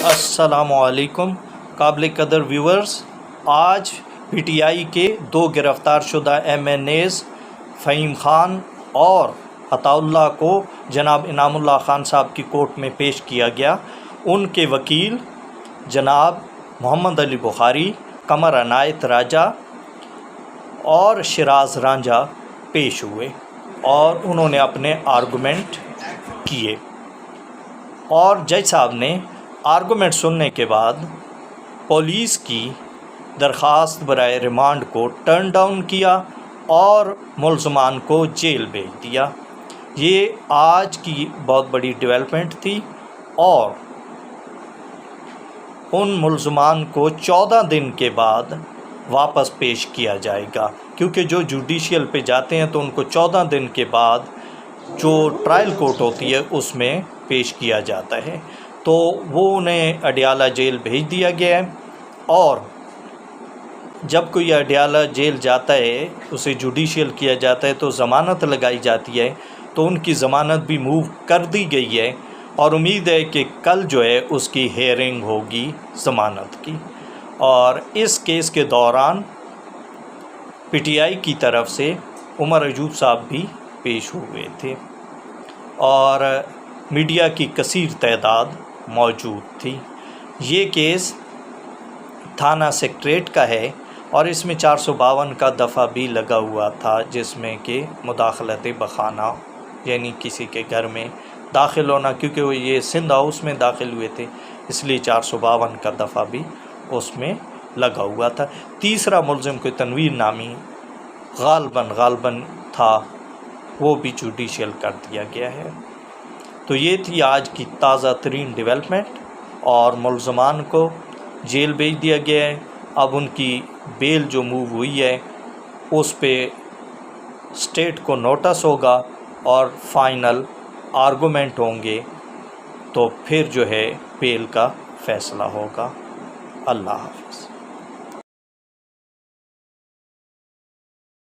السلام علیکم قابل قدر ویورز، آج پی ٹی آئی کے دو گرفتار شدہ MNAs Fahim Khan اور عطاء اللہ کو جناب انعام اللہ خان صاحب کی کورٹ میں پیش کیا گیا۔ ان کے وکیل جناب محمد علی بخاری، قمر عنایت راجہ اور شیراز رانجھا پیش ہوئے اور انہوں نے اپنے آرگومنٹ کیے، اور جج صاحب نے آرگومنٹ سننے کے بعد پولیس کی درخواست برائے ریمانڈ کو ٹرن ڈاؤن کیا اور ملزمان کو جیل بھیج دیا۔ یہ آج کی بہت بڑی ڈیولپمنٹ تھی، اور ان ملزمان کو 14 دن کے بعد واپس پیش کیا جائے گا، کیونکہ جو جوڈیشیل پہ جاتے ہیں تو ان کو 14 دن کے بعد جو ٹرائل کورٹ ہوتی ہے اس میں پیش کیا جاتا ہے، تو وہ انہیں اڈیالہ جیل بھیج دیا گیا ہے۔ اور جب کوئی اڈیالہ جیل جاتا ہے، اسے جوڈیشیل کیا جاتا ہے تو ضمانت لگائی جاتی ہے، تو ان کی ضمانت بھی موو کر دی گئی ہے، اور امید ہے کہ کل جو ہے اس کی ہیئرنگ ہوگی ضمانت کی۔ اور اس کیس کے دوران پی ٹی آئی کی طرف سے عمر ایوب صاحب بھی پیش ہوئے تھے، اور میڈیا کی کثیر تعداد موجود تھی۔ یہ کیس تھانہ سیکریٹریٹ کا ہے، اور اس میں 452 کا دفعہ بھی لگا ہوا تھا، جس میں کہ مداخلت بخانہ، یعنی کسی کے گھر میں داخل ہونا، کیونکہ وہ یہ سندھ ہاؤس میں داخل ہوئے تھے، اس لیے 452 کا دفعہ بھی اس میں لگا ہوا تھا۔ تیسرا ملزم کوئی تنویر نامی غالباً تھا، وہ بھی جوڈیشیل کر دیا گیا ہے۔ تو یہ تھی آج کی تازہ ترین ڈیولپمنٹ، اور ملزمان کو جیل بھیج دیا گیا ہے۔ اب ان کی بیل جو موو ہوئی ہے اس پہ اسٹیٹ کو نوٹس ہوگا اور فائنل آرگومنٹ ہوں گے، تو پھر جو ہے بیل کا فیصلہ ہوگا۔ اللہ حافظ۔